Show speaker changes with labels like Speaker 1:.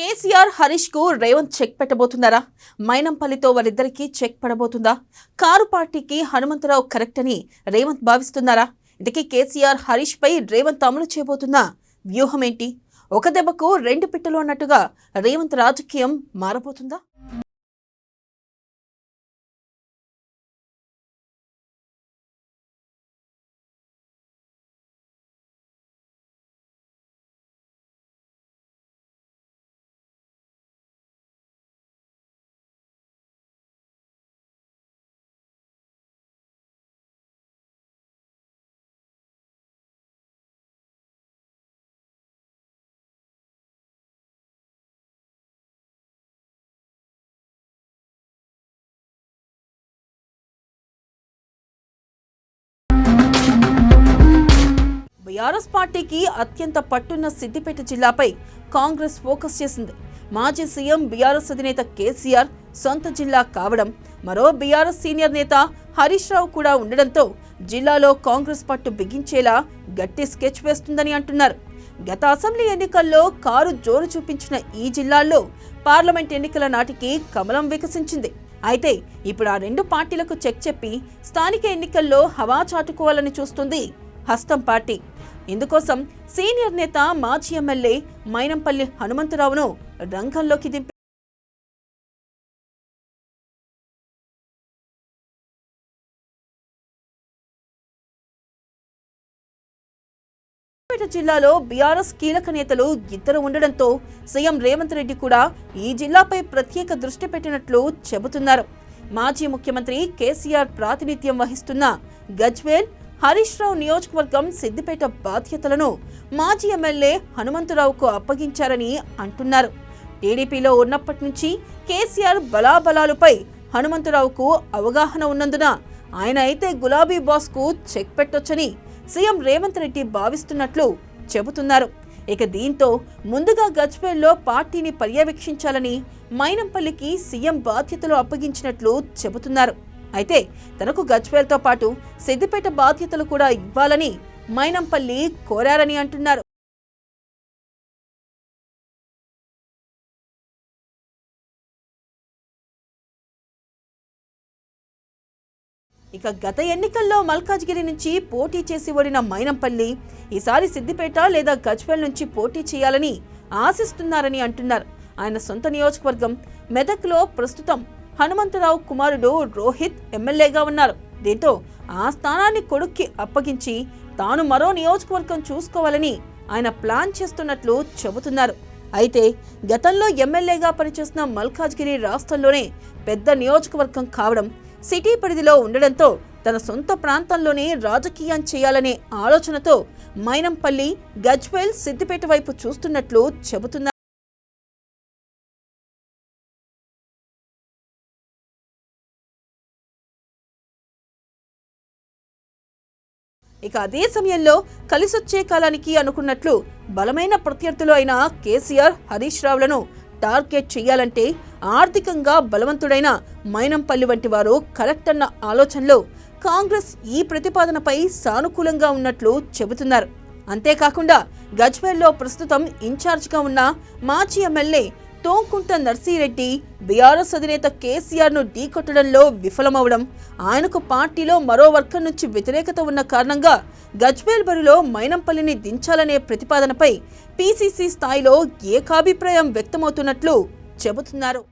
Speaker 1: కేసీఆర్ హరీష్ కు Revanth check పెట్టబోతున్నారా? మైనంపల్లితో వారిద్దరికీ check పడబోతుందా? Car పార్టీకి Hanumantharao correct అని రేవంత్ భావిస్తున్నారా? ఇంతకీ కేసీఆర్ హరీష్ పై రేవంత్ అమలు చేయబోతున్న వ్యూహం ఏంటి? ఒక దెబ్బకు రెండు పిట్టలు అన్నట్టుగా రేవంత్ రాజకీయం మారబోతుందా? బీఆర్ఎస్ పార్టీకి అత్యంత పట్టున్న సిద్దిపేట జిల్లాపై కాంగ్రెస్ ఫోకస్ చేసింది. మాజీ సీఎం బీఆర్ఎస్ అధినేత కేసీఆర్ సొంత జిల్లా కావడం, మరో బీఆర్ఎస్ సీనియర్ నేత హరీష్ రావు కూడా ఉండడంతో జిల్లాలో కాంగ్రెస్ పట్టు బిగించేలా గట్టి స్కెచ్ వేస్తుందని అంటున్నారు. గత అసెంబ్లీ ఎన్నికల్లో కారు జోరు చూపించిన ఈ జిల్లాల్లో పార్లమెంట్ ఎన్నికల నాటికి కమలం వికసించింది. అయితే ఇప్పుడు ఆ రెండు పార్టీలకు చెక్ చెప్పి స్థానిక ఎన్నికల్లో హవా చాటుకోవాలని చూస్తుంది హస్తం పార్టీ. ఇందుకోసం సీనియర్ నేత మాజీ ఎమ్మెల్యే మైనంపల్లి హనుమంతరావును రంగంలోకి దింపి సిద్దిపేట జిల్లాలో బీఆర్ఎస్ కీలక నేతలు ఇద్దరు ఉండడంతో సీఎం రేవంత్ రెడ్డి కూడా ఈ జిల్లాపై ప్రత్యేక దృష్టి పెట్టినట్లు చెబుతున్నారు. మాజీ ముఖ్యమంత్రి కేసీఆర్ ప్రాతినిధ్యం వహిస్తున్న గజ్వేల్, హరీష్ రావు నియోజకవర్గం సిద్దిపేట బాధ్యతలను మాజీ ఎమ్మెల్యే హనుమంతరావుకు అప్పగించారని అంటున్నారు. టీడీపీలో ఉన్నప్పటి నుంచి కేసీఆర్ బలాబలాలపై హనుమంతరావుకు అవగాహన ఉన్నందున ఆయన అయితే గులాబీ బాస్కు చెక్ పెట్టొచ్చని సీఎం రేవంత్ రెడ్డి భావిస్తున్నట్లు చెబుతున్నారు. ఇక దీంతో ముందుగా గజ్వేల్లో పార్టీని పర్యవేక్షించాలని మైనంపల్లికి సీఎం బాధ్యతలు అప్పగించినట్లు చెబుతున్నారు. అయితే తనకు గజ్వేల్తో పాటు సిద్దిపేట బాధ్యతలు కూడా ఇవ్వాలని మైనంపల్లి కోరారని అంటున్నారు. ఇక గత ఎన్నికల్లో మల్కాజ్గిరి నుంచి పోటీ చేసి ఓడిన మైనంపల్లి ఈసారి సిద్దిపేట లేదా గజ్వేల్ నుంచి పోటీ చేయాలని ఆశిస్తున్నారని అంటున్నారు. ఆయన సొంత నియోజకవర్గం మెదక్లో ప్రస్తుతం హనుమంతరావు కుమారుడు రోహిత్ ఎమ్మెల్యేగా ఉన్నారు. దీంతో ఆ స్థానాన్ని కొడుక్కి అప్పగించి తాను మరో నియోజకవర్గం చూసుకోవాలని ఆయన ప్లాన్ చేస్తున్నట్లు చెబుతున్నారు. అయితే గతంలో ఎమ్మెల్యేగా పనిచేసిన మల్కాజ్గిరి రాష్ట్రంలోనే పెద్ద నియోజకవర్గం కావడం, సిటీ పరిధిలో ఉండడంతో తన సొంత ప్రాంతంలోనే రాజకీయం చేయాలనే ఆలోచనతో మైనంపల్లి గజ్వేల్, సిద్దిపేట వైపు చూస్తున్నట్లు చెబుతున్నారు. ఇక అదే సమయంలో కలిసొచ్చే కాలానికి అనుకున్నట్లు బలమైన ప్రత్యర్థులు అయిన కేసీఆర్, హరీష్ రావులను టార్గెట్ చేయాలంటే ఆర్థికంగా బలవంతుడైన మైనంపల్లి వంటి వారు కరెక్ట్ అన్న ఆలోచనలో కాంగ్రెస్ ఈ ప్రతిపాదనపై సానుకూలంగా ఉన్నట్లు చెబుతున్నారు. అంతేకాకుండా గజ్వేల్లో ప్రస్తుతం ఇన్ఛార్జిగా ఉన్న మాజీ ఎమ్మెల్యే తోంకుంట నర్సిరెడ్డి బీఆర్ఎస్ అధినేత కేసీఆర్ను ఢీకొట్టడంలో విఫలమవడం, ఆయనకు పార్టీలో మరో వర్గం నుంచి వ్యతిరేకత ఉన్న కారణంగా గజ్వేల్ బరిలో మైనంపల్లిని దించాలనే ప్రతిపాదనపై పీసీసీ స్థాయిలో ఏకాభిప్రాయం వ్యక్తమవుతున్నట్లు చెబుతున్నారు.